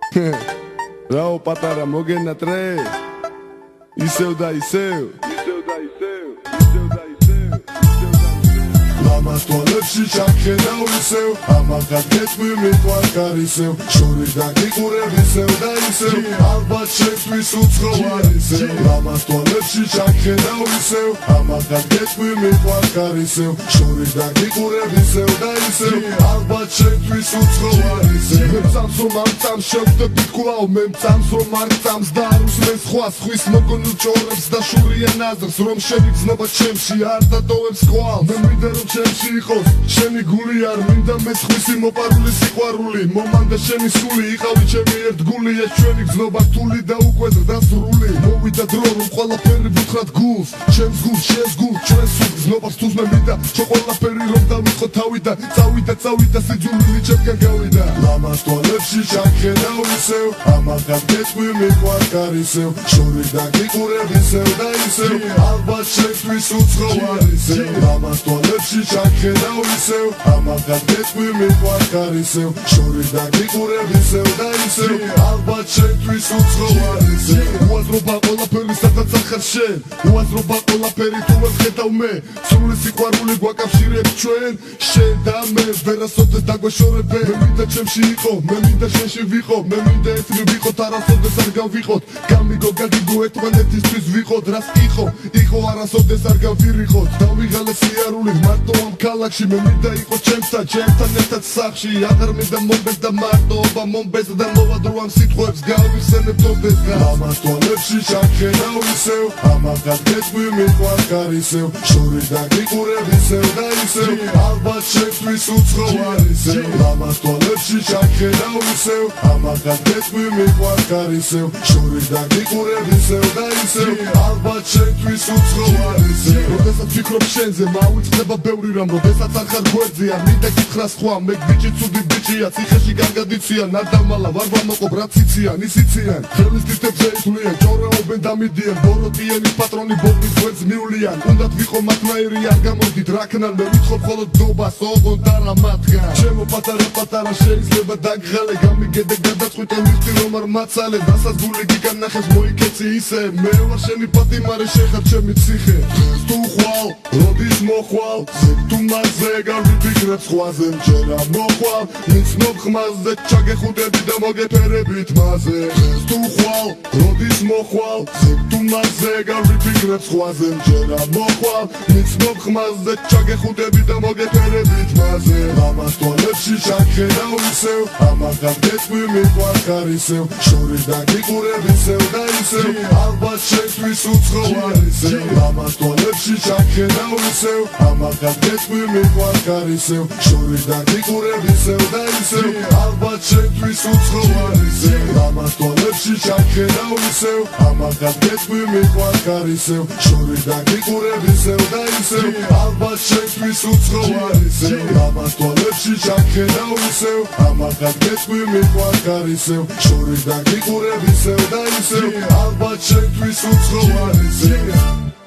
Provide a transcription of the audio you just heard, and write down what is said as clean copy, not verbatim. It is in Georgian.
რაო პატარა მოგენატრე ისევ და ისევ ლამას თვალებში ჩაქენავ ისევ ამაღად გეთქვი მიყვარ კარისევ შორის დაგიყურებისევ და ისევ ალბათ შენთვის უცხოარ ისევ ლამას თვალებში ჩაქენავ ისევ ამაღად გეთქვი მიყვარ კარისევ შორის დაგიყურებისევ და ისევ ალბათ შენთვის უცხოარ ისევ მე მწამს რომ არ წამს შევხვდები კვლავ მე მწამს რომ არ წამს და არ უსმენს ხვის მოგონილ ჭორებს და შურიან აზრს რომ შენი გზნობა ჩემში არ დატოვებს კვალს მე მინდა რომ ჩემში იყოს შენი გული არ მინდა მეც ხვისი მოპარული სიყვარული მომანდა შენი სული იყავი ჩემი ერთგული ეს ჩვენი გზნობა რთული და უკვე დასრული მოვიდა დრო რომ ყველაფერი ვუთხრათ გულს ჩემს გულს შენს გულს ჩვენს გზნობას თუს მე მინდა ჩვენ ყველაფერი რომ დავიწყო თავიდან წავიდა სიძულვილი ჩემგან გავიდა ლამას თვალებში ჩაქენავ ისევ ამაღად გეთქვი მიყვარ კარისევ შორის დაგიყურებისევ და ისევ ალბათ შენთვის უცხოარ ისევ ლამას თვალებში ჩაქენავ ისევ ამაღად გეთქვი მიყვარ კარისევ შორის დაგიყურებისევ და ისევ ალბათ შენთვის უცხოარ ისევ უაზრობა ყველაფერი სადაც ახარ შენ უაზრობა ყველაფერი თუ ვერ ხედავ მე სრული სიყვარული გვაკავშირებს ჩვენ შენ და მე ვერასოდეს დაგვეშორებენ მე მინდა ჩემში იყო მე მინდა შენში ვიყო მე მინდა ეთნი ვიყოთ არასოდეს არ გავიყოთ გამიგო გაგიგო ერთმანეთისთვის ვიყოთ რას იყო არასოდეს არ გავირიხოთ დავიღალე სიარული მარტო ამ ქალაქში მე მინდა იყო ჩემთან ერთად სახში აღარ მინდა მომბეს და მარტოობა მომბეს და მოვადრო ამ სიტყვებს გავიხსენებ თოდესგან ლამას თვალებში ჩაქენავ ისევ ამაღად გეთქვი მიყვარ კარისევ შორის დაგიყურებისევ და ისევ ალბათ შენთვის უცხოარ ისევ ლამას თვალებში ჩაქენავ ისევ ამაღად გეთქვი მიყვარ კარისევ შორის დაგიყურებისევ და ისევ ალბათ შენთვის უცხოარ ისევ როდესაც ვფიქრობ შენზე მავიწყდება ბევრი რამ როდესაც არ ხარ გვერდზე არ მინდა გითხრა სხვა მე ბიჭი ცუდი ბიჭია ციხეში გარგადიციან არ დამალა ვარ ვამოყობ რაც იციან ის იციან ხელის თითებს ეითვლიან ჭორაობენ დამიდიან ბოროტიანი პატრონი ბობის გვერდს მივლიან უნდათ ვიყო მათნაირი არ გამოდით რაკნან მე ვითხოვ მხოლოდ დობას ოღონდ არა მათგან ჩემო პატარა შეიძლება დაგღალე გამიგედე გადაწყვიტე მიხდი რომ არ მაცალე დასასრული გიგანახეს მოიქეცი ისე მე ვარ შენი პატიმარი შეხარ ჩემი ციხე თუ ხვალ როდის მოხვალ თუ მასზე გავიფიქრებ სხვაზე მჯერა მოხვალ მიცნობ ხმაზე ჩაგეხუდები და მოგეფერებით მასზე თუ ხვალ როდის მოხვალ თუ მასზე გავიფიქრებ სხვაზე მჯერა მოხვალ მიცნობ ხმაზე ჩაგეხუდები და მოგეფერებით მასზე ლამას თვალებში ჩაქენავ ისევ ამაღად გეთქვი მიყვარ კარისევ შორის დაგიყურებისევ და ისევ ალბათ შენთვის უცხოარ ისევ ლამას თვალებში ჩაქენავ ისევ ამაღად გეთქვი მიყვარ კარისევ შორის დაგიყურებისევ და ისევ ალბათ შენთვის უცხოარ ისევ ლამას თვალებში ჩაქენავ ისევ ამაღად გეთქვი მიყვარ კარისევ შორის დაგიყურებისევ და ისევ ალბათ შენთვის უცხოარ ისევ ლამას თვალებში ჩაქენავ ისევ ამაღად გეთქვი მიყვარ კარისევ შორის დაგიყურებისევ და ისევ ალბათ შენთვის უცხოარ ისევ